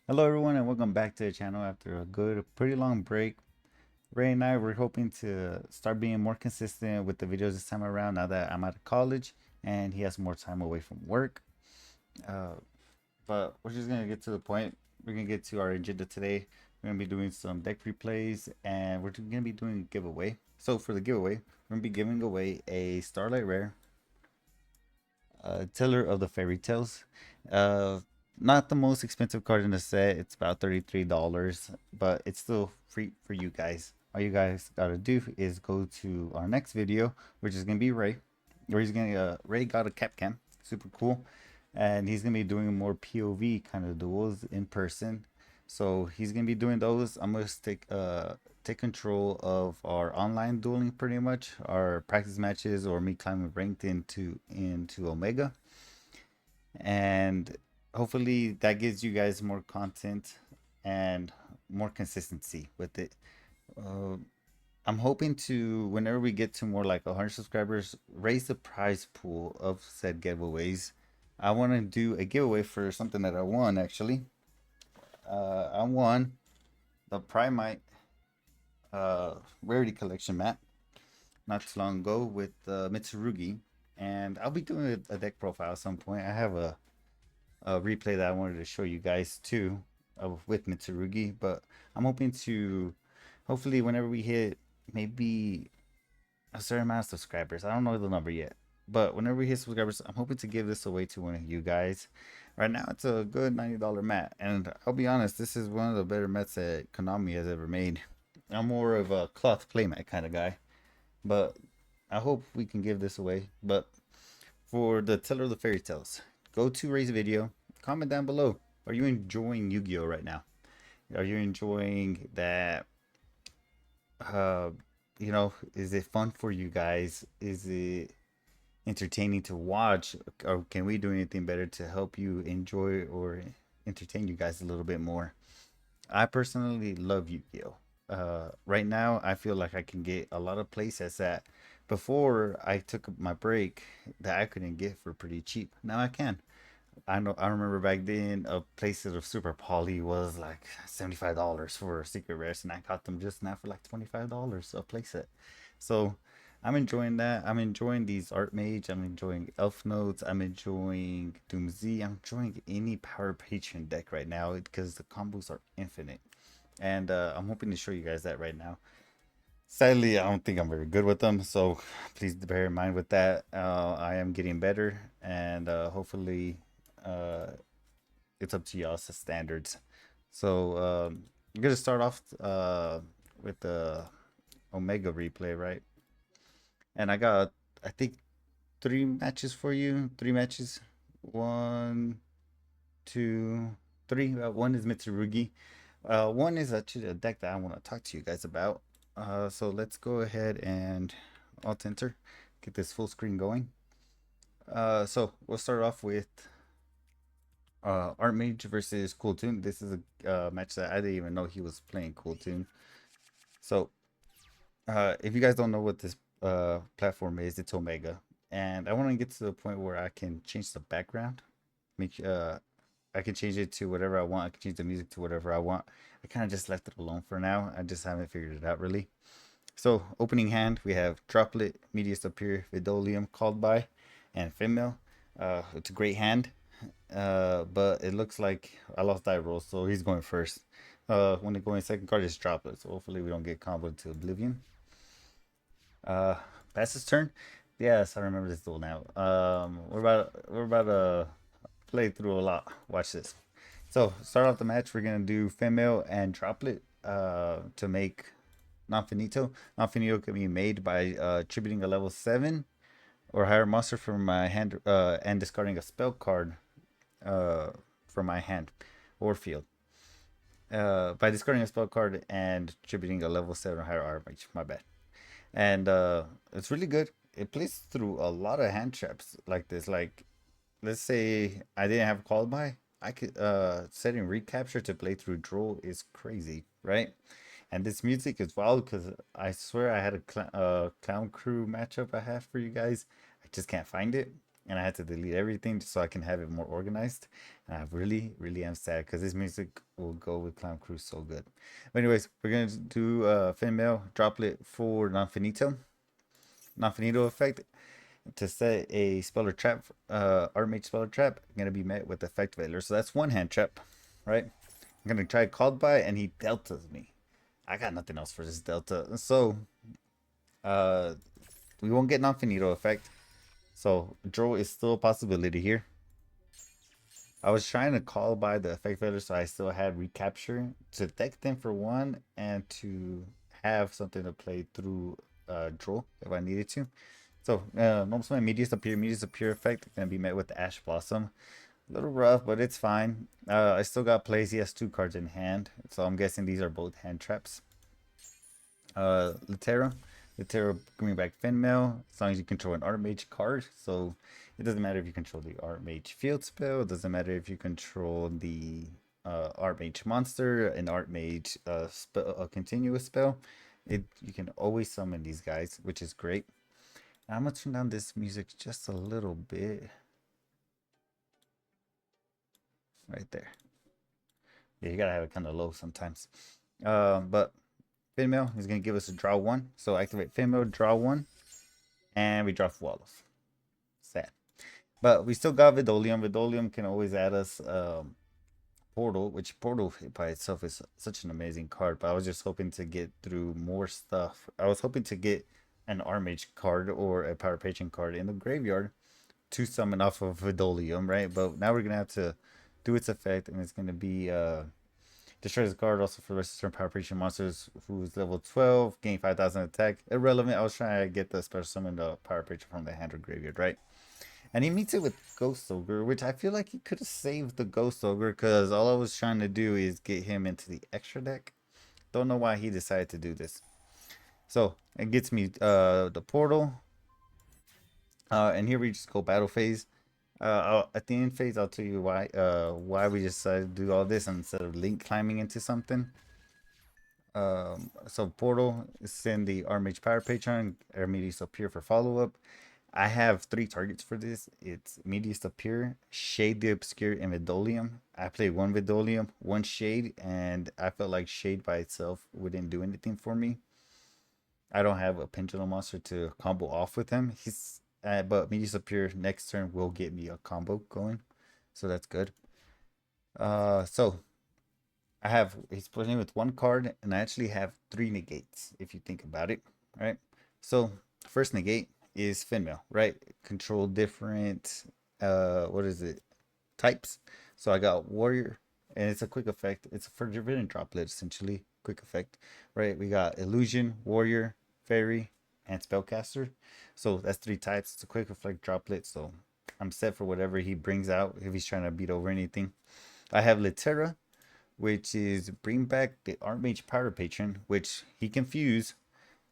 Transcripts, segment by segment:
Hello everyone and welcome back to the channel after a pretty long break. Ray and I were hoping to start being more consistent with the videos this time around now that I'm out of college and he has more time away from work. Uh, but we're just going to get to the point. We're going to get to our agenda today. We're going to be doing some deck replays and we're going to be doing a giveaway. So for the giveaway, we're going to be giving away a Starlight Rare, Tiller of the Fairy Tales. Uh, Not the most expensive card in the set. It's about $33, but it's still free for you guys. All you guys gotta do is go to our next video, which is gonna be Ray. Where he's gonna Ray got a cap cam, super cool, and he's gonna be doing more POV kind of duels in person. So he's gonna be doing those. I'm gonna take control of our online dueling, pretty much our practice matches or me climbing ranked into Omega, and hopefully that gives you guys more content and more consistency with it. Uh, I'm hoping to, whenever we get to more like 100 subscribers, raise the prize pool of said giveaways. I want to do a giveaway for something that I won actually. I won the Primite Rarity Collection map not too long ago with Mitsurugi, and I'll be doing a deck profile at some point. I have a replay that I wanted to show you guys too with Mitsurugi, but I'm hoping to hopefully whenever we hit maybe a certain amount of subscribers, I don't know the number yet, but whenever we hit subscribers, I'm hoping to give this away to one of you guys. Right now it's a good $90 mat, and I'll be honest, this is one of the better mats that Konami has ever made. I'm more of a cloth playmat kind of guy, but I hope we can give this away. But for the Teller of the Fairy Tales, go to Ray's video, comment down below. Are you enjoying Yu-Gi-Oh right now? Are you enjoying that? Uh, is it fun for you guys? Is it entertaining to watch? Or can we do anything better to help you enjoy or entertain you guys a little bit more? I personally love Yu-Gi-Oh. Right now, I feel like I can get a lot of playsets that before I took my break that I couldn't get for pretty cheap. Now I can. I know. I remember back then a playset of Super Poly was like $75 for secret rares, and I got them just now for like $25 a playset. So I'm enjoying that. I'm enjoying these Art Mage. I'm enjoying Elf Notes. I'm enjoying Doom Z. I'm enjoying any Power Patron deck right now because the combos are infinite, and I'm hoping to show you guys that right now. Sadly, I don't think I'm very good with them, so please bear in mind with that. I am getting better, and hopefully, uh, it's up to y'all's standards. So I'm gonna start off with the Omega replay, right? And I got, I think, three matches for you. Three matches. One, two, three. One is Mitsurugi. One is actually a deck that I want to talk to you guys about. So let's go ahead and alt enter, get this full screen going. So we'll start off with Artmage versus Cool Tune. This is a match that I didn't even know he was playing Cool Tune. So if you guys don't know what this platform is, it's Omega, and I want to get to the point where I can change the background, make I can change it to whatever I want. I can change the music to whatever I want. I kind of just left it alone for now. I just haven't figured it out really. So opening hand, we have Droplet, Medius Appear, Vidolium, Called By, and Female. It's a great hand, but it looks like I lost die roll, so he's going first. When they go in second card is Droplet, so hopefully we don't get comboed to Oblivion. Uh, Pass his turn. Yes, I remember this duel now. We're about to play through a lot. Watch this. So start off the match. We're gonna do Female and Droplet to make Non-Finito. Non-Finito can be made by attributing a level 7 or higher monster from my hand and discarding a spell card uh, from my hand or field. By discarding a spell card and attributing a level 7 or higher armage. My bad. And it's really good. It plays through a lot of hand traps like this. Like, let's say I didn't have called by. I could setting recapture to play through Droll is crazy, right? And this music is wild because I swear I had a Clown Crew matchup I have for you guys. I just can't find it. and I had to delete everything just so I can have it more organized. And I really, really am sad because this music will go with Clown Crew so good. But anyways, we're gonna do Fin Mail Droplet for non-finito effect. To set a speller trap, Artmage speller trap, gonna be met with effect failure. So that's one hand trap, right? I'm gonna try called by, and he deltas me. I got nothing else for this delta, so uh, we won't get non-finito effect. So draw is still a possibility here. I was trying to call by the effect failure, so I still had recapture to deck them for one, and to have something to play through draw if I needed to. So, normal summon, Medius appear effect, gonna be met with the Ash Blossom. A little rough, but it's fine. I still got plays. He has 2 cards in hand, so I'm guessing these are both hand traps. Litera bring back Fin Mail, as long as you control an Artmage card. So, it doesn't matter if you control the Artmage field spell, it doesn't matter if you control the Artmage monster, an Artmage spell, a continuous spell. You can always summon these guys, which is great. I'm gonna turn down this music just a little bit. Right there. Yeah, you gotta have it kind of low sometimes. But Fin Mail is gonna give us a draw 1. So activate Fin Mail, draw 1, and we draw Wolof. Sad. But we still got Vidolium. Vidolium can always add us Portal, which Portal by itself is such an amazing card. But I was just hoping to get through more stuff. I was hoping to get an Armage card or a Power Patron card in the graveyard to summon off of Vidolium, right? But now we're gonna have to do its effect, and it's gonna be destroys the card also for the rest of the turn. Power Patron monsters who's level 12 gain 5,000 attack. Irrelevant. I was trying to get the special summon the Power Patron from the hand or graveyard, right? And he meets it with Ghost Ogre, which I feel like he could have saved the Ghost Ogre, because all I was trying to do is get him into the extra deck. Don't know why he decided to do this. So it gets me the portal. And here we just go battle phase. At the end phase, I'll tell you why we decided to do all this instead of link climbing into something. So portal, send the Armage Power Patron, Medius Appear for follow up. I have 3 targets for this. It's Medius Appear, Shade the Obscure, and Vidolium. I played 1 Vidolium, 1 Shade, and I felt like Shade by itself wouldn't do anything for me. I don't have a Pendulum monster to combo off with him. But Medius Appear next turn will get me a combo going, so that's good. So he's playing with 1 card, and I actually have 3 negates if you think about it, right? So first negate is Fin Mail, right? Control different what is it, types. So I got Warrior, and it's a quick effect. It's a forbidden droplet essentially, quick effect, right? We got Illusion, Warrior, Fairy, and Spellcaster. So that's 3 types. It's a quick effect droplet, so I'm set for whatever he brings out if he's trying to beat over anything. I have Litera, which is bring back the Artmage Power Patron, which he can fuse,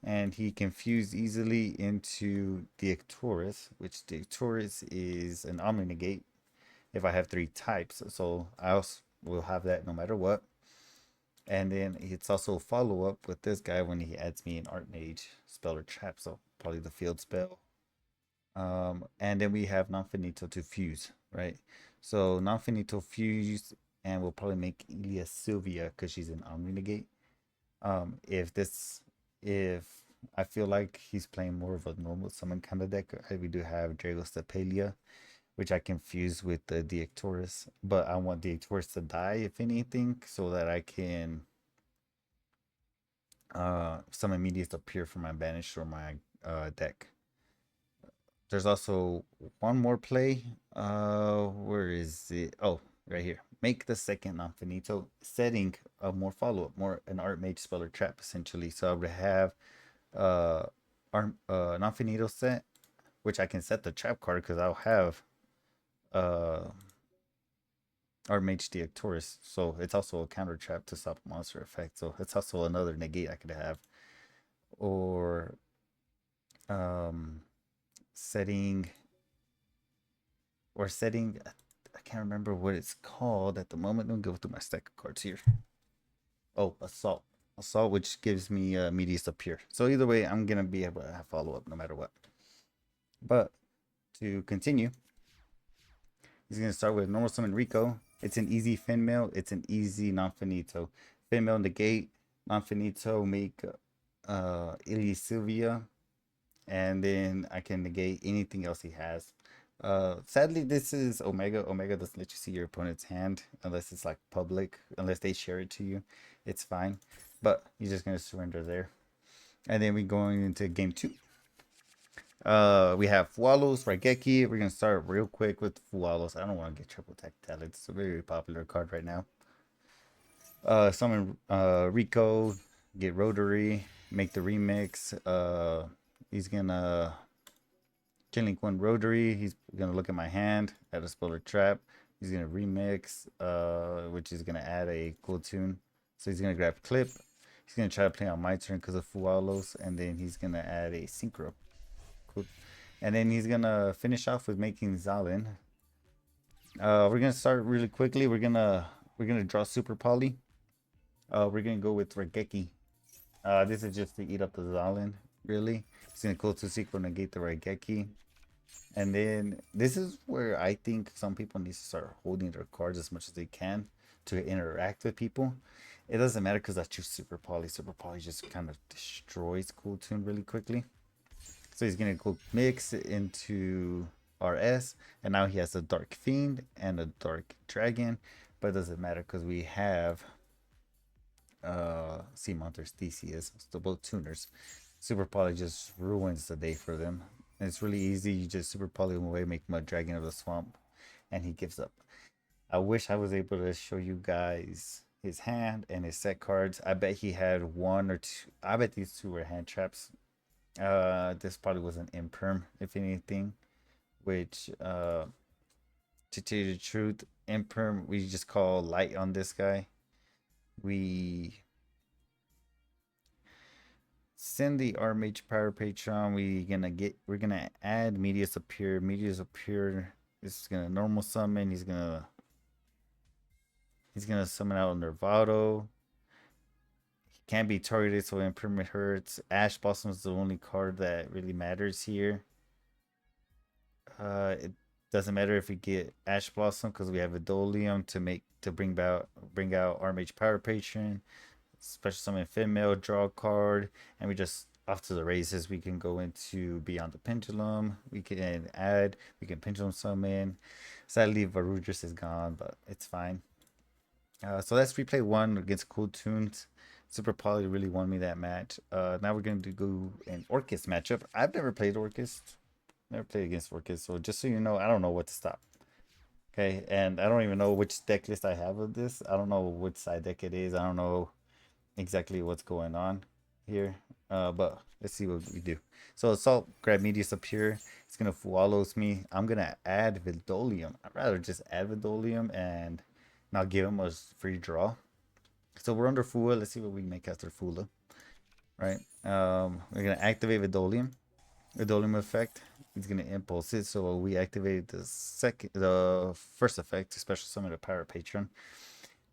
and he can fuse easily into the Ectorus, which the Ectorus is an Omni Negate if I have 3 types. So I also will have that no matter what. And then it's also a follow up with this guy when he adds me an Artmage spell or trap, so probably the field spell. And then we have Non-Finito to fuse, right? So Non-Finito fuse, and we'll probably make Elia Sylvia because she's an Omni Negate. If I feel like he's playing more of a normal summon kind of deck, we do have Dragostapelia, which I can fuse with the Ectorus, but I want the Ectorus to die if anything, so that I can some immediate appear from my banished or my deck. There's also one more play. Where is it? Oh, right here. Make the second non-finito, setting a more follow-up, more an Artmage spell or trap essentially. So I would have non-finito set, which I can set the trap card because I'll have Artmage the Ectorus. So it's also a counter trap to stop a monster effect. So it's also another negate I could have. Or setting I can't remember what it's called at the moment. Let me go through my stack of cards here. Oh, assault, which gives me Medius Appear. So either way, I'm gonna be able to have follow up no matter what. But to continue, He's gonna start with normal summon Rico. It's an easy fin mail. It's an easy non-finito. Fin mail negate, non-finito make Ilya Sylvia, and then I can negate anything else he has. Sadly, this is Omega. Omega doesn't let you see your opponent's hand unless it's like public, unless they share it to you. It's fine, but you're just gonna surrender there. And then we going into game 2. We have Fualos, Raigeki. We're gonna start real quick with Fualos. I don't want to get triple tech talent. It's a very popular card right now. Summon Rico, get Rotary, make the remix. He's gonna Chainlink 1 Rotary. He's gonna look at my hand, add a Spoiler Trap. He's gonna remix, which is gonna add a cool tune. So he's gonna grab Clip. He's gonna try to play on my turn because of Fualos, and then he's gonna add a Synchro. Cool. And then he's gonna finish off with making Zalin. We're gonna start really quickly. We're gonna draw Super Poly. We're gonna go with Raigeki. This is just to eat up the Zalin, really. He's gonna go to Synchro negate the Raigeki. And then this is where I think some people need to start holding their cards as much as they can to interact with people. It doesn't matter because I choose Super Poly. Super Poly just kind of destroys Cool Tune really quickly. So he's gonna go mix it into RS, and now he has a Dark Fiend and a Dark Dragon, but it doesn't matter because we have Sea Monsters DCS, so both tuners. Super Poly just ruins the day for them. And it's really easy. You just Super Poly him away, make Mud Dragon of the Swamp, and he gives up. I wish I was able to show you guys his hand and his set cards. I bet he had 1 or 2. I bet these 2 were hand traps. This probably was an imperm, if anything. Which, to tell you the truth, imperm we just call light on this guy. We send the Artmage Power Patron. We're gonna add Medius Appear. Medius Appear is gonna normal summon. He's gonna summon out Nervado. He can't be targeted, so Impermanent hurts. Ash Blossom is the only card that really matters here. It doesn't matter if we get Ash Blossom because we have Vidolium to bring out Artmage Power Patron. Special summon Female, draw a card, and we just off to the races. We can go into Beyond the Pendulum. We can Pendulum summon. Sadly, Varudris is gone, but it's fine. So let's replay 1 against Cool Tunes. Super Poly really won me that match. Now we're going to go an Orcus matchup. I've never played Orcus. Never played against Orcus, so just so you know, I don't know what to stop. Okay, and I don't even know which deck list I have of this. I don't know which side deck it is. I don't know exactly what's going on here, but let's see what we do. So Assault, grab Medius up here. It's gonna follows me. I'm gonna add Vidolium. I'd rather just add Vidolium and not give him a free draw. So we're under Fula. Let's see what we can make after Fula. Right. We're gonna activate Vidolium effect. He's gonna impulse it. So we activate the first effect, special summon a Power Patron.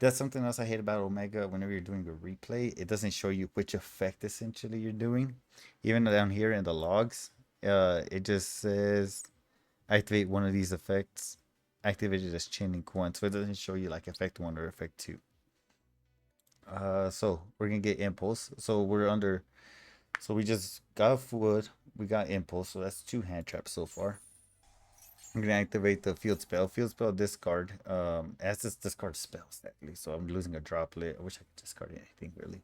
That's something else I hate about Omega. Whenever you're doing a replay, it doesn't show you which effect essentially you're doing. Even down here in the logs, it just says activate one of these effects. Activated as Chainlink 1, so it doesn't show you like effect 1 or effect 2. So we're gonna get impulse. So we just got wood, we got impulse, so that's 2 hand traps so far. I'm gonna activate the field spell. Field spell discard. As this discard spells actually, so I'm losing a droplet. I wish I could discard anything really.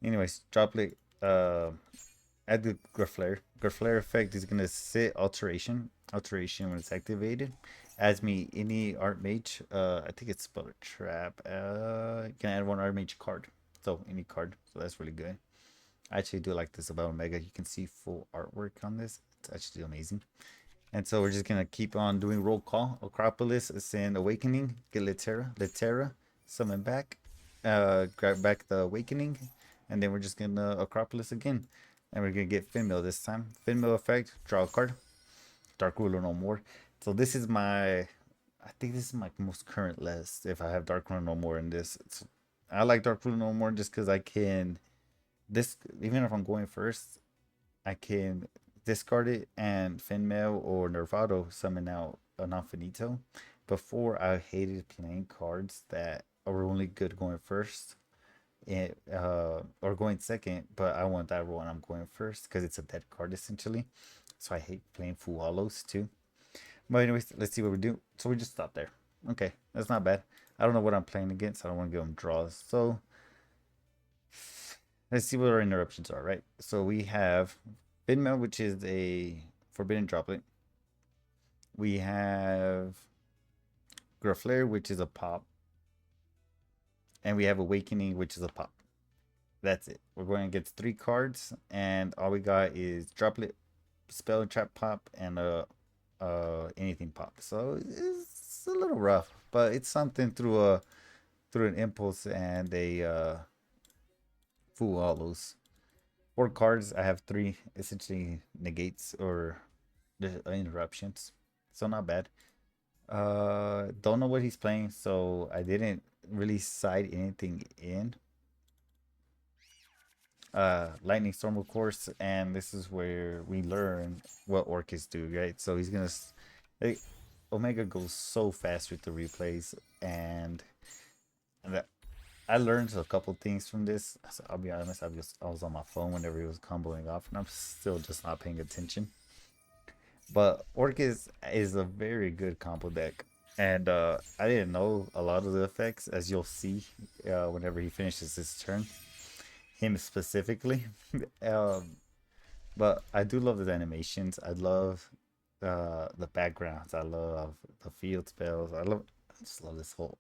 Anyways, droplet. Add the Graflare. Graflare effect is gonna sit alteration. Alteration when it's activated. Adds me any Artmage. I think it's Spell Trap. Can add 1 Artmage card. So any card. So that's really good. I actually do like this about Omega. You can see full artwork on this. It's actually amazing. And so we're just gonna keep on doing roll call. Acropolis, Ascend, Awakening, get Litera, summon back, grab back the Awakening, and then we're just gonna Acropolis again. And we're gonna get Finmill this time. Finmill effect, draw a card. Dark Ruler no more. So this is I think this is my most current list if I have Dark Ruler no more in this. I like Dark Ruler no more just because I can even if I'm going first, I can discard it and Finmail or Nervado summon out a non-finito. before I hated playing cards that are only good going first or going second, but I want that one I'm going first because it's a dead card essentially. So I hate playing full hollows too. But anyways, let's see what we do. So we just stop there. Okay, that's not bad. I don't know what I'm playing against. I don't want to give them draws. So let's see what our interruptions are, right? So we have Binmail, which is a forbidden droplet. We have Graflare, which is a pop. And we have Awakening, which is a pop. That's it. We're going against 3 cards, and all we got is Droplet, Spell Trap pop, and anything pop. So it's a little rough, but it's something through an impulse and a full hollows. 4 cards. I have 3 essentially negates or interruptions. So not bad. Don't know what he's playing, so I didn't really side anything in. Lightning Storm, of course, and this is where we learn what Orcus do, right? So he's gonna Omega goes so fast with the replays, and that I learned a couple things from this. So I'll be honest, I was on my phone whenever he was comboing off, and I'm still just not paying attention. But Orcus is a very good combo deck, and I didn't know a lot of the effects, as you'll see whenever he finishes his turn. Him specifically, but I do love the animations. I love the backgrounds. I love the field spells. I just love this whole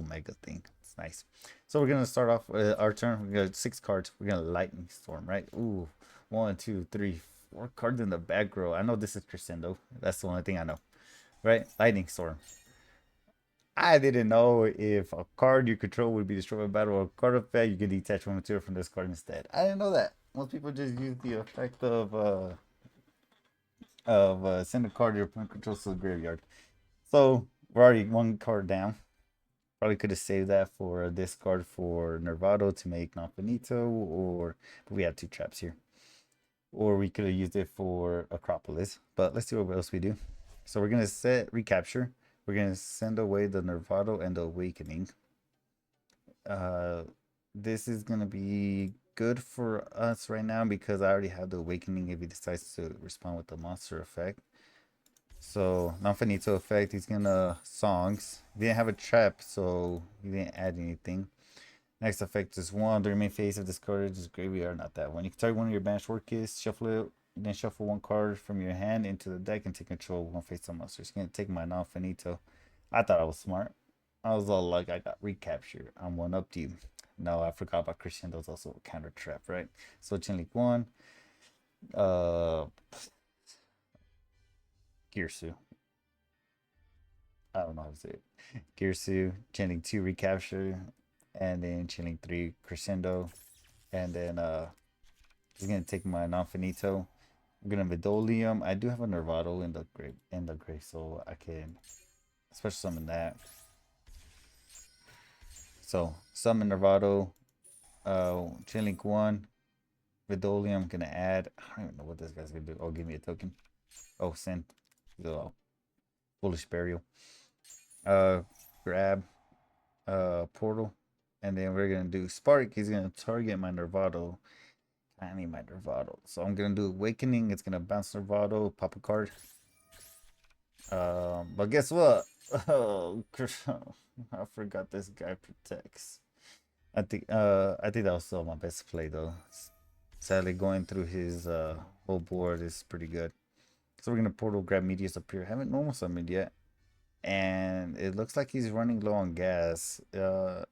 mega thing. It's nice. So we're gonna start off with our turn. We got 6 cards. We're gonna Lightning Storm, right? Ooh, 1, 2, 3, 4 cards in the back row. I know this is Crescendo. That's the only thing I know, right? Lightning Storm. I didn't know if a card you control would be destroyed by battle or a card effect you can detach one material from this card instead. I didn't know that. Most people just use the effect of send a card your opponent controls to the graveyard. So we're already 1 card down. Probably could have saved that for a discard for Nervado to make non-finito, but we have 2 traps here. Or we could have used it for Acropolis. But let's see what else we do. So we're gonna set recapture. We're gonna send away the Nervado and the Awakening. This is gonna be good for us right now because I already have the Awakening if he decides to respond with the monster effect. So non-finito effect, he's gonna songs. He didn't have a trap, so he didn't add anything. Next effect is 1. The remaining phase of this card is graveyard, not that one. You can target one of your banished Orcus, shuffle it, then shuffle 1 card from your hand into the deck and take control of 1 face of monster. It's gonna take my non-finito. I thought I was smart. I was all like, I got recapture. I'm 1 up to you. No, I forgot about Crescendo's also a counter trap, right? So Chain Link 1. Girsu. I don't know how to say it. Girsu, Chain Link 2 recapture, and then Chain Link 3 Crescendo. And then he's gonna take my non-finito. I'm gonna Vidolium. I do have a Nervado in the grave, so I can special summon that. So summon Nervado, Chain Link 1, Vidolium. I'm gonna add. I don't even know what this guy's gonna do. Oh, give me a token. Oh, send. Oh, Foolish Burial. Grab, Portal, and then we're gonna do Spark. He's gonna target my Nervado. I need my Nervado, so I'm gonna do Awakening. It's gonna bounce Nervado, pop a card. But guess what? Oh, I forgot this guy protects. I think that was still my best play though. Sadly, going through his whole board is pretty good. So we're gonna Portal, grab Meteors up here. Haven't normal summoned yet, and it looks like he's running low on gas. This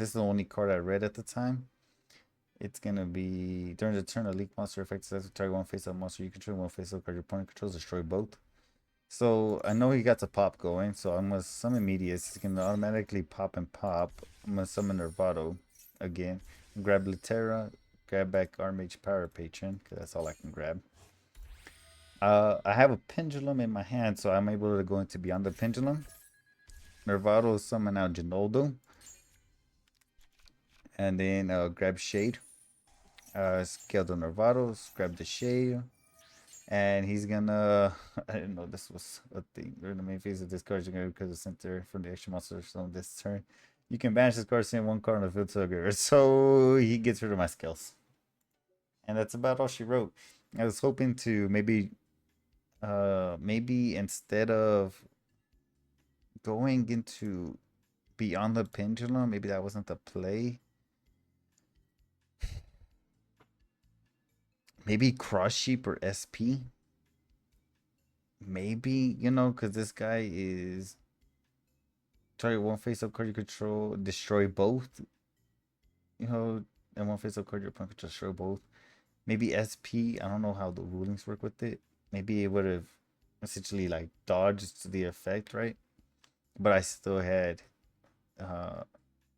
is the only card I read at the time. It's gonna be during the turn, a leak monster effect says target 1 face-up monster you control, 1 face-up card your opponent controls, destroy both. So I know he got the pop going, so I'm gonna summon Meteors. He's gonna automatically pop and pop. I'm gonna summon Nervado again. Grab Litera, grab back Artmage Power Patron, because that's all I can grab. I have a Pendulum in my hand, so I'm able to go into Beyond the Pendulum. Nervado summon out Ginoldo. And then grab Shade. Scale the Nervados, grab the Shade. And he's gonna I didn't know this was a thing. During the main phase of this card, you're gonna because the center from the extra monster on this turn. You can banish this card, send one card on the field to a graveyard. So he gets rid of my skills. And that's about all she wrote. I was hoping to maybe instead of going into Beyond the Pendulum, maybe that wasn't the play. Maybe Cross Sheep or SP. Maybe, because this guy is target one face up card you control, destroy both. And one face up card your opponent can destroy both. Maybe SP. I don't know how the rulings work with it. Maybe it would have essentially like dodged the effect, right? But I still had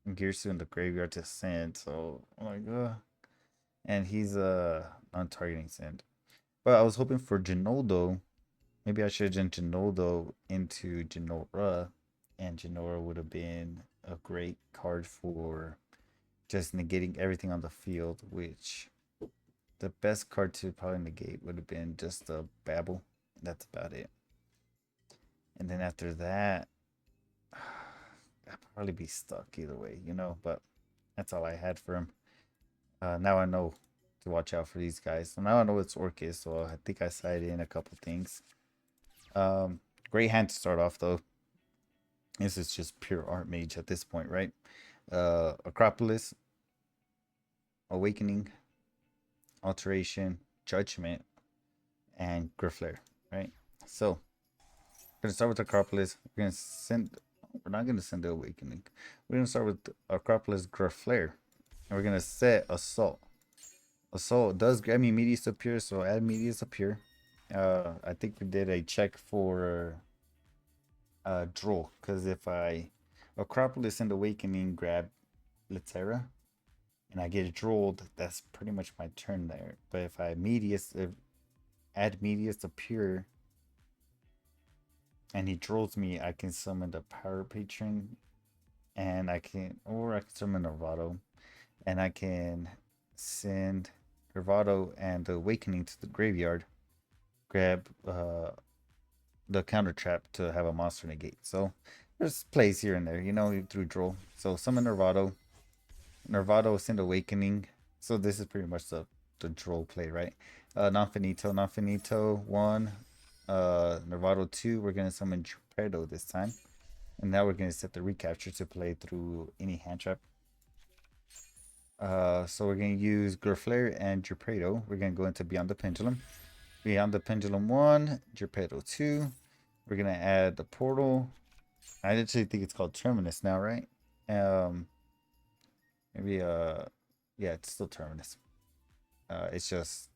Gearsu in the graveyard to send, so I'm like, and he's non-targeting send. But I was hoping for Genoldo. Maybe I should have done Genoldo into Genora, and Genora would have been a great card for just negating everything on the field, which the best card to probably negate would have been just a Babel. That's about it. And then after that, I'd probably be stuck either way, but that's all I had for him. Now I know to watch out for these guys. So now I know it's Orcus, so I think I sided in a couple things. Great hand to start off though. This is just pure Artmage at this point, right? Acropolis, Awakening, Alteration, Judgment, and Grifflair, right? So we're gonna start with Acropolis. We're not gonna send the Awakening. We're gonna start with Acropolis Grifflair. And we're gonna set Assault. Assault does grab me Medius Appear, so add Medius Appear. I think we did a check for draw, because if I Acropolis and Awakening grab Litera and I get drawled, that's pretty much my turn there. But if I add Medius Appear and he draws me, I can summon the Power Patron, and I can summon Nervado, and I can send Nervado and the Awakening to the graveyard, grab the counter trap to have a monster negate. So there's plays here and there, through draw. So summon Nervado, send Awakening. So this is pretty much the draw play, right? Non-finito, 1. Nervado 2. We're gonna summon Geppetto this time. And now we're gonna set the recapture to play through any hand trap. So we're gonna use Grifflair and Geppetto. We're gonna go into Beyond the Pendulum. Beyond the Pendulum 1, Geppetto 2. We're gonna add the portal. I actually think it's called Terminus now, right? Maybe yeah, it's still Terminus. It's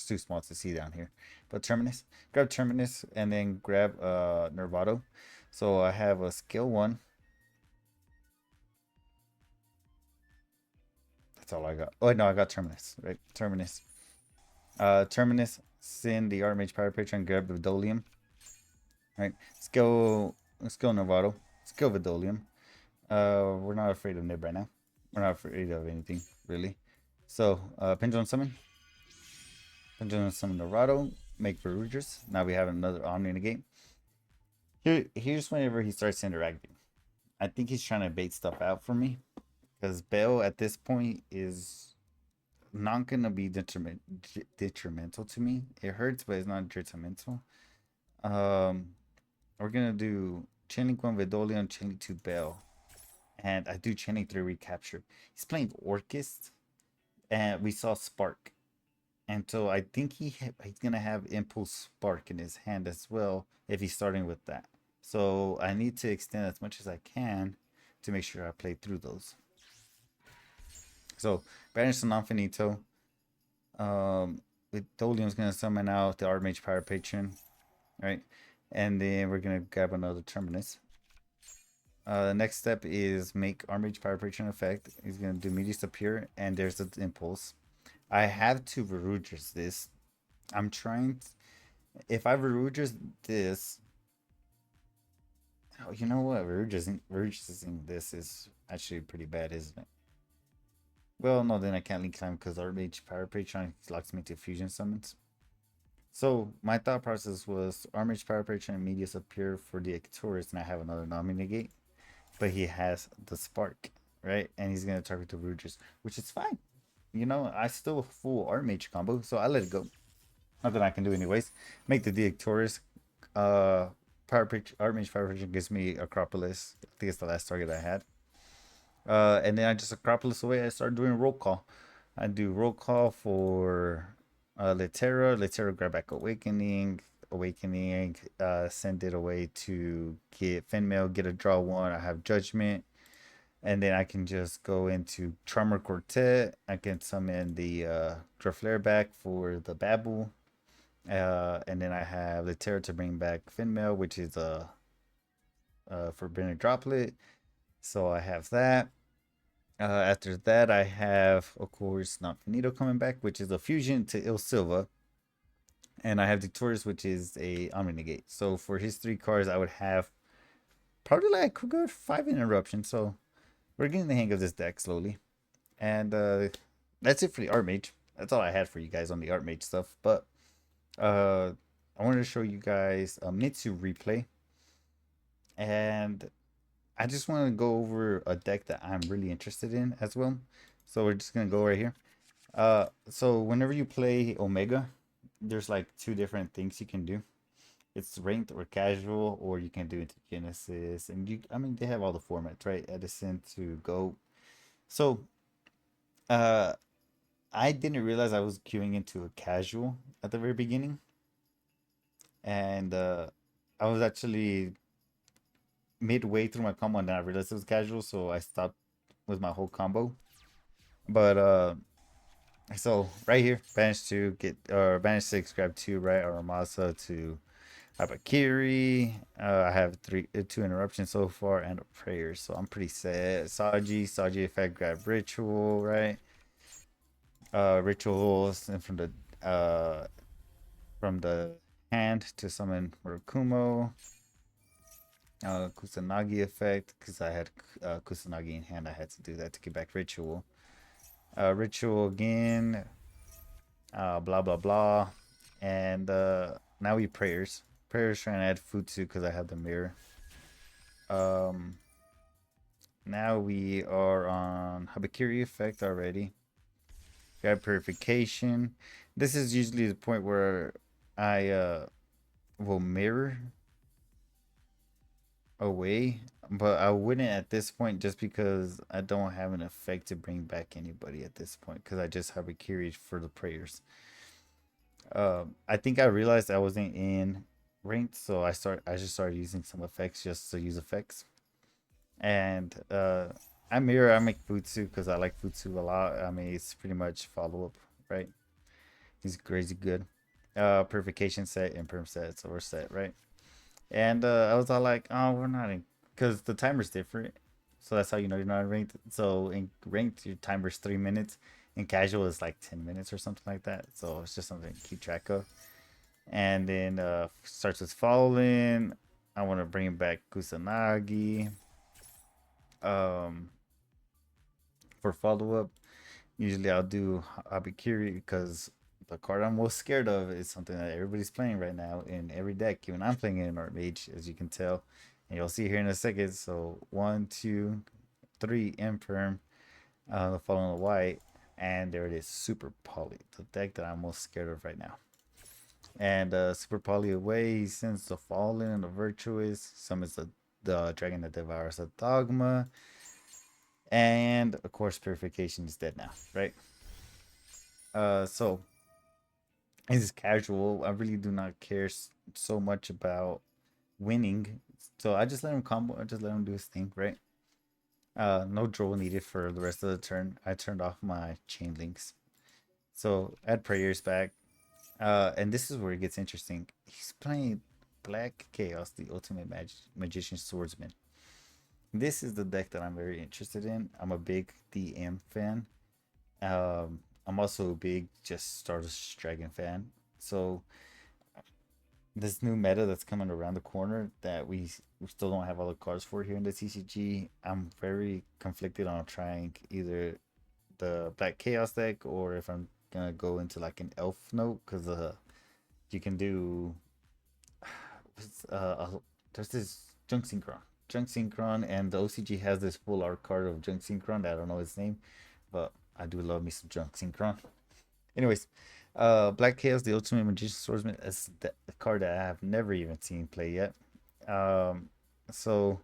too small to see down here. But Terminus. Grab Terminus and then grab Nervado. So I have a skill 1. That's all I got. Oh no, I got Terminus, right? Terminus. Terminus, send the Artmage Power Patron, grab the Vidolium. Right. Let's go Nervado. Let's go Vidolium. We're not afraid of Nib right now. We're not afraid of anything, really. So, Pendulum Summon. Pendulum Summon Nervado. Make Verudgers. Now we have another Omni in the game. Here's whenever he starts interacting. I think he's trying to bait stuff out for me. Because Bell at this point is not going to be detrimental to me. It hurts, but it's not detrimental. We're going to do Chainlink 1 Vidolium, Chainlink 2 Bell. And I do Chainlink 3 Recapture. He's playing Orcust. And we saw Spark. And so I think he's going to have Impulse Spark in his hand as well if he's starting with that. So I need to extend as much as I can to make sure I play through those. So banish the Non-Finito. Vidolium's going to summon out the Artmage Power Patron. Right? And then we're going to grab another Terminus. The next step is make Artmage Power Patron effect. He's going to do Medius Appear, and there's the Impulse. I have to Verudgers this. I'm trying if I Verudgers this, oh, you know what? Verudgersing this is actually pretty bad, isn't it? Well, no, then I can't link time because Artmage Power Patron locks me to fusion summons. So my thought process was Armage Power Preacher and Medius appear for the Ectorus, and I have another non-negate, but he has the Spark, right? And he's gonna target the Rugers, which is fine. You know, I still full Armage combo, so I let it go. Nothing I can do anyways. Make the Ectorus. Power Preacher, Armage Power Preacher gives me Acropolis. I think it's the last target I had. And then I just Acropolis away. I start doing roll call. I do roll call for Litera. Litera grab back Awakening. Awakening. Send it away to get Finmail. Get a draw one. I have Judgment. And then I can just go into Charmer Quartet. I can summon the Draflair back for the Babel. And then I have Litera to bring back Finmail, which is a Forbidden Droplet. So I have that. After that, I have, of course, not Finito coming back, which is a fusion to Il Silva. And I have Victorious, which is a Omni-Negate. So for his 3 cards, I would have probably like a good 5 interruptions. So we're getting the hang of this deck slowly. And that's it for the Artmage. That's all I had for you guys on the Artmage stuff. But I wanted to show you guys a Mitsu replay. And I just want to go over a deck that I'm really interested in as well. So we're just gonna go right here. So whenever you play Omega, there's like 2 different things you can do. It's ranked or casual, or you can do it to Genesis, and I mean, they have all the formats, right? Edison to Go. So, uh, I didn't realize I was queuing into a casual at the very beginning, and I was actually midway through my combo, and then I realized it was casual, so I stopped with my whole combo. But so right here, banish 2, get or banish 6, grab 2, right? Or Ramasa to Habakiri. I have 2 interruptions so far and a prayer, so I'm pretty sad. Saji effect, grab ritual, right? Rituals and from the hand to summon Murakumo. Kusanagi effect, because I had Kusanagi in hand, I had to do that to get back ritual. Ritual again. Blah blah blah, and now we prayers. Prayers trying to add Futsu because I have the mirror. Now we are on Habakiri effect already. Got purification. This is usually the point where I will mirror away, but I wouldn't at this point just because I don't have an effect to bring back anybody at this point because I just have a Habakiri for the prayers. I think I realized I wasn't in ranked, so I just started using some effects just to use effects. And I make Futsu because I like Futsu a lot. I mean, it's pretty much follow up, right? He's crazy good. Purification set and perm set, so we're set, right? And I was all like, oh, we're not in, because the timer's different. So that's how you know you're not in ranked. So in ranked, your timer's 3 minutes. In casual, it's like 10 minutes or something like that. So it's just something to keep track of. And then starts with Fallen. I want to bring back Kusanagi. For follow up, usually I'll do Abikiri because the card I'm most scared of is something that everybody's playing right now in every deck. Even I'm playing it in Artmage, as you can tell, and you'll see here in a second. So 1, 2, 3 Imperm, the following the white, and there it is, Super Poly, the deck that I'm most scared of right now. And Super Poly away, he sends the Fallen and the Virtuous, summons the Dragon that devours the Dogma, and of course Purification is dead now, right? So it's casual. I really do not care so much about winning, so I just let him combo. I just let him do his thing, right? No draw needed for the rest of the turn. I turned off my chain links, so add prayers back. And this is where it gets interesting. He's playing Black Chaos, the ultimate magician swordsman. This is the deck that I'm very interested in. I'm a big DM fan. I'm also a big just Stardust Dragon fan. So this new meta that's coming around the corner that we still don't have all the cards for here in the TCG, I'm very conflicted on trying either the Black Chaos deck or if I'm gonna go into like an Elf note because You can do there's this Junk Synchron, and the OCG has this full art card of Junk Synchron that I don't know his name, but I do love me some Junk Synchron. Anyways, Black Chaos, the Ultimate Magician Swordsman, is the card that I have never even seen play yet. So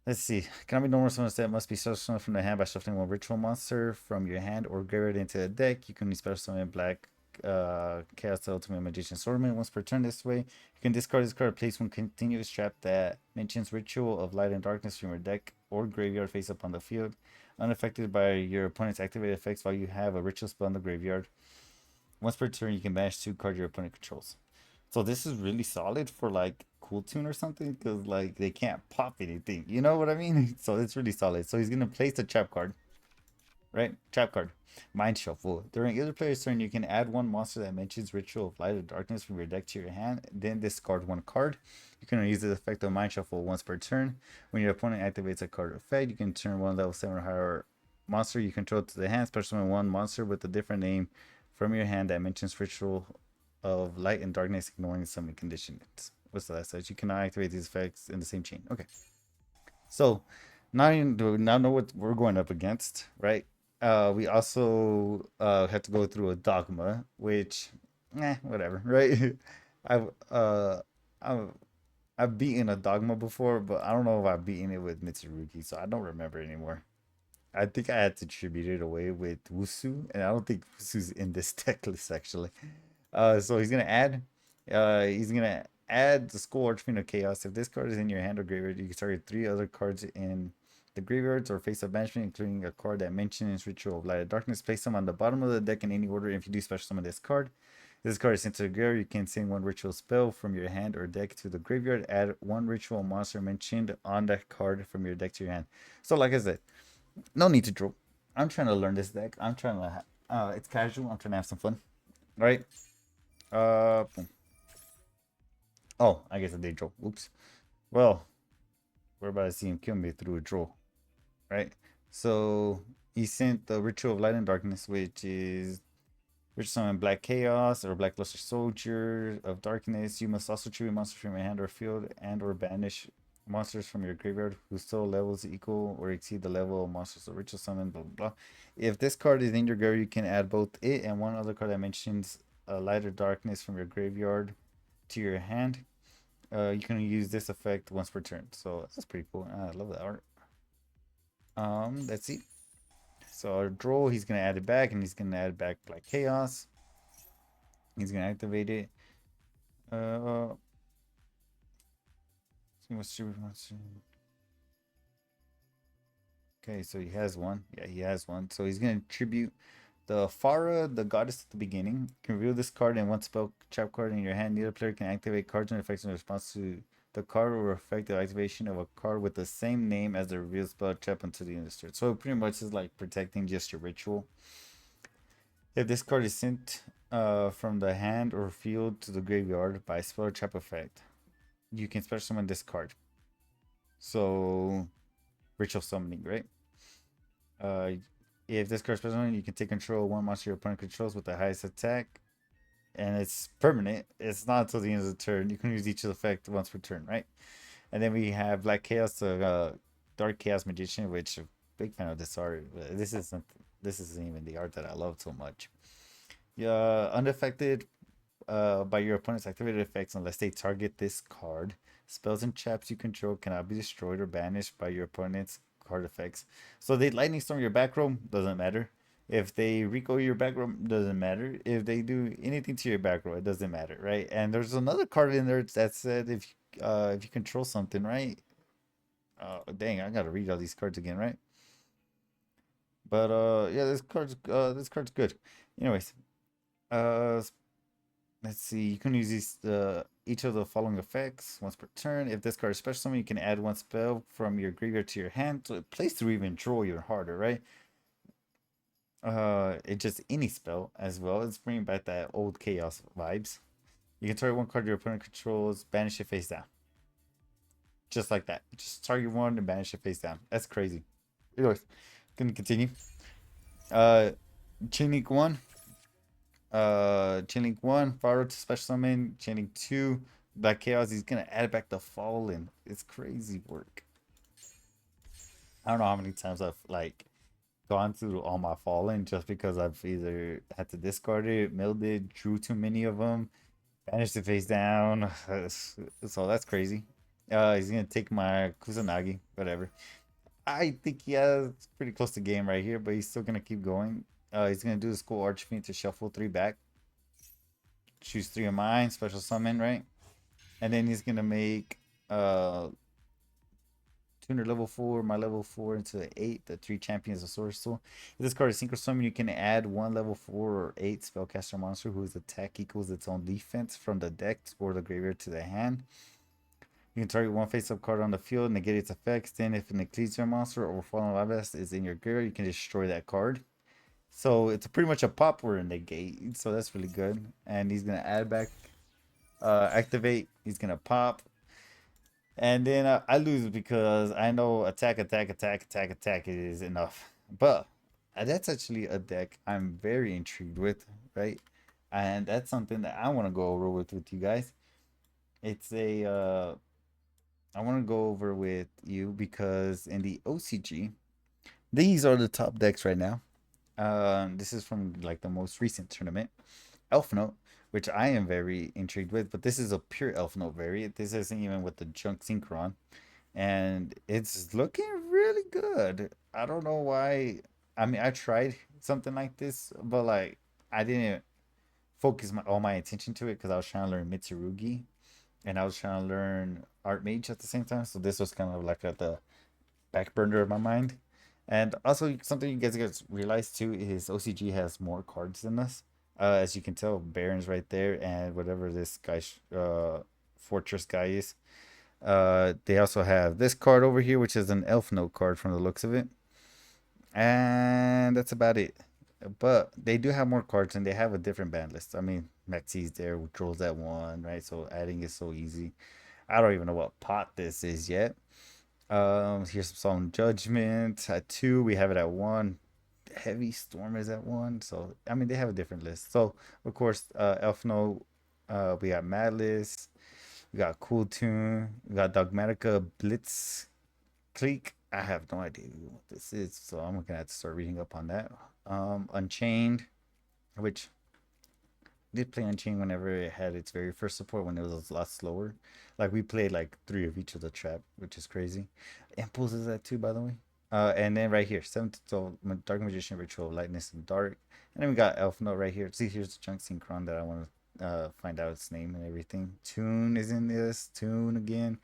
let's see. Can I be normal summon set must be special summoned from the hand by shuffling one ritual monster from your hand or graveyard into the deck. You can special summon Black Chaos the Ultimate Magician Swordsman once per turn this way. You can discard this card, place one continuous trap that mentions Ritual of Light and Darkness from your deck or graveyard face up on the field. Unaffected by your opponent's activated effects while you have a ritual spell in the graveyard. Once per turn, you can banish 2 cards your opponent controls. So this is really solid for like Cool Tune or something, because like they can't pop anything. You know what I mean? So it's really solid. So he's gonna place a trap card. Right? Trap card. Mind Shuffle. During either player's turn, you can add one monster that mentions Ritual of Light or Darkness from your deck to your hand, then discard one card. You can use the effect of Mind Shuffle once per turn. When your opponent activates a card effect, you can turn one level 7 or higher monster you control to the hand, special summon one monster with a different name from your hand that mentions Ritual of Light and Darkness, ignoring summon conditions. What's the last side? You cannot activate these effects in the same chain. Okay. So now you now know what we're going up against, right? We also have to go through a dogma, which, whatever, right? I've uh, I've I've beaten a dogma before, but I don't know if I've beaten it with Mitsurugi, so I don't remember anymore. I think I had to tribute it away with Wusu, and I don't think Wusu's in this deck list actually. So he's gonna add the School Archfiend of Chaos. If this card is in your hand or graveyard, you can target 3 other cards in the graveyards or face up banishment, including a card that mentions Ritual of Light and Darkness. Place them on the bottom of the deck in any order. If you do special summon this card, this card is sent to the graveyard. You can send one ritual spell from your hand or deck to the graveyard. Add one ritual monster mentioned on that card from your deck to your hand. So, like I said, no need to draw. I'm trying to learn this deck. I'm trying to. It's casual. I'm trying to have some fun, right? Boom. Oh, I guess I did draw. Oops. Well, we're about to see him kill me through a draw, right? So he sent the Ritual of Light and Darkness, which summon Black Chaos or Black Luster Soldier of Darkness. You must also tribute monsters from your hand or field and or banish monsters from your graveyard whose total levels equal or exceed the level of monsters or ritual summon, blah, blah, blah. If this card is in your graveyard, you can add both it and one other card that mentions light or darkness from your graveyard to your hand. You can use this effect once per turn. So that's pretty cool. I love that art. Let's see. So our draw, he's gonna add it back, and he's gonna add back Black Chaos. He's gonna activate it. Okay, so he has one. Yeah, he has one. So he's gonna tribute the Farah, the goddess at the beginning. You can reveal this card and one spell trap card in your hand. Neither player can activate cards and effects in response to the card or effective activation of a card with the same name as the revealed spell trap until the end of the turn. So it pretty much is like protecting just your ritual. If this card is sent from the hand or field to the graveyard by spell or trap effect, you can special summon this card. So ritual summoning, right? If this card is special summoned, you can take control of one monster your opponent controls with the highest attack, and it's permanent. It's not until the end of the turn. You can use each effect once per turn, right? And then we have Black Chaos, the Dark Chaos Magician, which I'm a big fan of this art. This isn't even the art that I love so much. Yeah, unaffected by your opponent's activated effects unless they target this card. Spells and traps you control cannot be destroyed or banished by your opponent's card effects. So they lightning storm your back row, doesn't matter. If they recoil your back row, doesn't matter. If they do anything to your back row, it doesn't matter, right? And there's another card in there that said if you control something, right? Dang, I gotta read all these cards again, right? But yeah, this card's good. Anyways, uh, let's see. You can use these each of the following effects once per turn. If this card is special summon, you can add one spell from your graveyard to your hand. So it plays through even draw even harder, right? It's just any spell as well. It's bringing back that old chaos vibes. You can target one card your opponent controls, banish it face down. Just like that. Just target one and banish it face down. That's crazy. Anyways, gonna continue. Chinique 1. Chain Link 1, Fire to special summon. Chain Link 2, Black Chaos. He's gonna add back the Fallen. It's crazy work. I don't know how many times I've like gone through all my Fallen just because I've either had to discard it, milled it, drew too many of them, banished it face down. So that's crazy. He's gonna take my Kusanagi, whatever. I think he has pretty close to game right here, but he's still gonna keep going. He's gonna do the Skull Archfiend to shuffle 3 back, choose 3 of mine, special summon, right? And then he's gonna make tuner level 4, my level 4 into 8, the 3 champions of Sword Soul. If this card is synchro summon, you can add 1 level 4 or 8 spellcaster monster whose attack equals its own defense from the deck or the graveyard to the hand. You can target one face-up card on the field, negate its effects. Then, if an Ecclesia monster or Fallen Lavast is in your graveyard, you can destroy that card. So it's pretty much a pop or a negate. So that's really good. And he's gonna add back, activate. He's gonna pop, and then I lose because I know attack is enough. But that's actually a deck I'm very intrigued with, right? And that's something that I want to go over with you guys. It's a I want to go over with you because in the OCG, these are the top decks right now. This is from like the most recent tournament. Elf Note, which I am very intrigued with, but this is a pure Elf Note variant. This isn't even with the Junk Synchron, and it's looking really good. I don't know why. I mean, I tried something like this, but like I didn't focus all my attention to it because I was trying to learn Mitsurugi and I was trying to learn Artmage at the same time. So this was kind of like at the back burner of my mind. And also something you guys realize too is OCG has more cards than us. As you can tell, Baron's right there, and whatever this guy, Fortress guy is. They also have this card over here, which is an Elf Note card from the looks of it, and that's about it. But they do have more cards, and they have a different ban list. I mean, Mexi's there, withdrawals at 1, right? So adding is so easy. I don't even know what pot this is yet. Here's some Solemn Judgment at 2. We have it at 1. Heavy Storm is at 1. So I mean, they have a different list. So of course, Elf Note. We got Madless. We got Cool Tune. We got Dogmatica Blitz Clique. I have no idea what this is, so I'm gonna have to start reading up on that. Unchained, which did play Unchained whenever it had its very first support when it was a lot slower. Like we played like 3 of each of the trap, which is crazy. Impulse is that too, by the way. And then right here, 7th so Dark Magician Ritual, Lightness and Dark. And then we got Elf Note right here. See, here's the Junk Synchron that I want to find out its name and everything. Tune is in this. Tune again.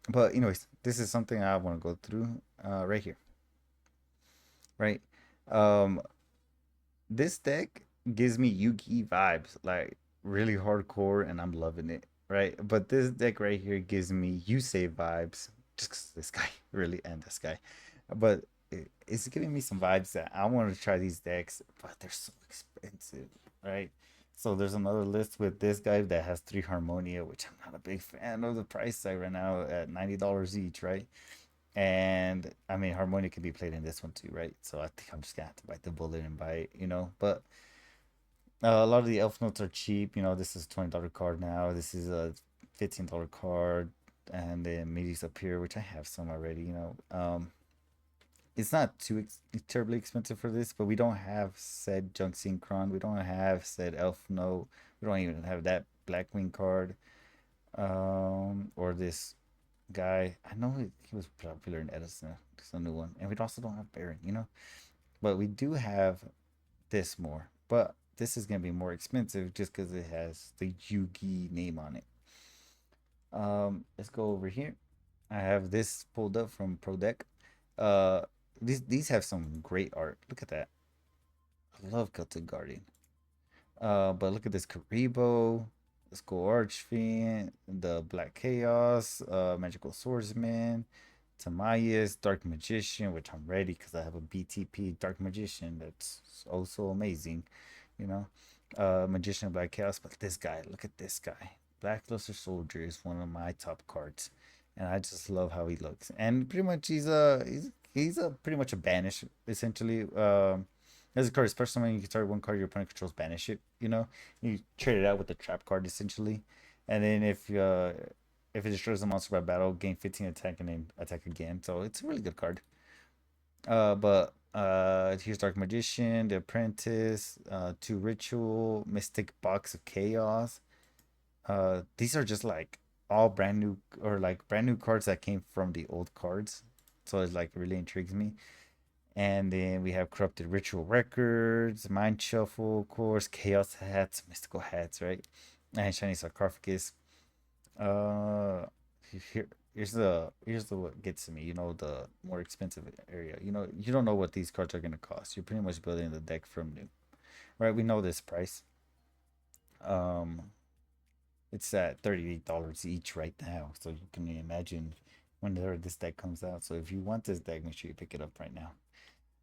But anyways, this is something I want to go through right here. Right. Um, this deck gives me Yugi vibes, like really hardcore, and I'm loving it, right? But this deck right here gives me Yusei vibes, just 'cause this guy really and this guy, but it's giving me some vibes that I want to try these decks, but they're so expensive, right? So there's another list with this guy that has 3 Harmonia, which I'm not a big fan of the price tag right now at $90 each, right? And I mean, Harmonia can be played in this one too, right? So I think I'm just gonna have to bite the bullet and buy it, you know. But a lot of the elf notes are cheap. You know, this is $20 card now. This is a $15 card, and then Medes up here, which I have some already. You know, it's not too terribly expensive for this, but we don't have said Junk Synchron. We don't have said Elf Note. We don't even have that Blackwing card, or this guy. I know he was popular in Edison. It's a new one, and we also don't have Baron. You know, but we do have this more. But this is gonna be more expensive just because it has the Yugi name on it. Let's go over here. I have this pulled up from Pro Deck. Uh, these have some great art. Look at that. I love Celtic Guardian. But look at this Karibo. Let's go Archfiend, the Black Chaos, Magical Swordsman, Tamayas, Dark Magician, which I'm ready because I have a BTP Dark Magician that's also amazing, you know. Magician Black Chaos, but this guy, look at this guy. Blackluster Soldier is one of my top cards, and I just love how he looks. And pretty much he's a pretty much a banish essentially. As a card, especially when you can start one card, your opponent controls banish it. You know, you trade it out with the trap card essentially, and then if it destroys a monster by battle, gain 15 attack and then attack again. So it's a really good card. But here's Dark Magician, The Apprentice, Two Ritual, Mystic Box of Chaos. These are just like all brand new or like brand new cards that came from the old cards. So it's like really intrigues me. And then we have Corrupted Ritual Records, Mind Shuffle, of course, Chaos Hats, Mystical Hats, right? And Shiny Sarcophagus. Uh, here, here's the what gets to me. You know, the more expensive area. You know, you don't know what these cards are gonna cost. You're pretty much building the deck from new, right? We know this price. Um, it's at $38 each right now, so you can imagine whenever this deck comes out. So if you want this deck, make sure you pick it up right now.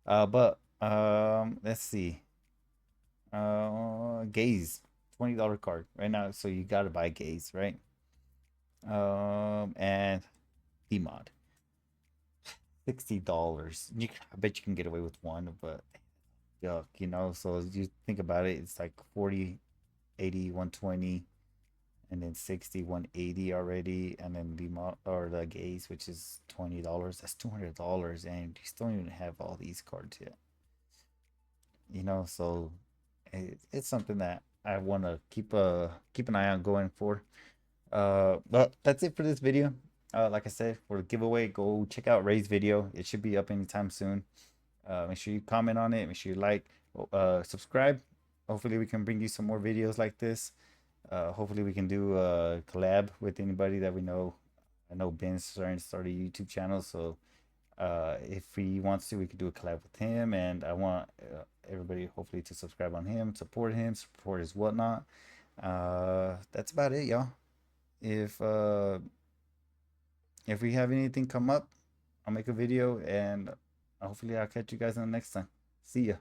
But let's see. Gaze, $20 card right now, so you gotta buy Gaze, right? And the mod, $60. I bet you can get away with one, but yuck, you know. So you think about it, it's like 40, 80, 120, and then 60, 180 already, and then the mod or the Gaze, which is $20. That's $200, and you still don't even have all these cards yet. You know, so it's something that I want to keep an eye on going for. But that's it for this video. Like I said, for the giveaway, go check out Ray's video. It should be up anytime soon. Make sure you comment on it. Make sure you like, subscribe. Hopefully, we can bring you some more videos like this. Hopefully, we can do a collab with anybody that we know. I know Ben's starting to start a YouTube channel, so if he wants to, we could do a collab with him. And I want everybody hopefully to subscribe on him, support his whatnot. That's about it, y'all. If we have anything come up, I'll make a video, and hopefully I'll catch you guys on the next time. See ya.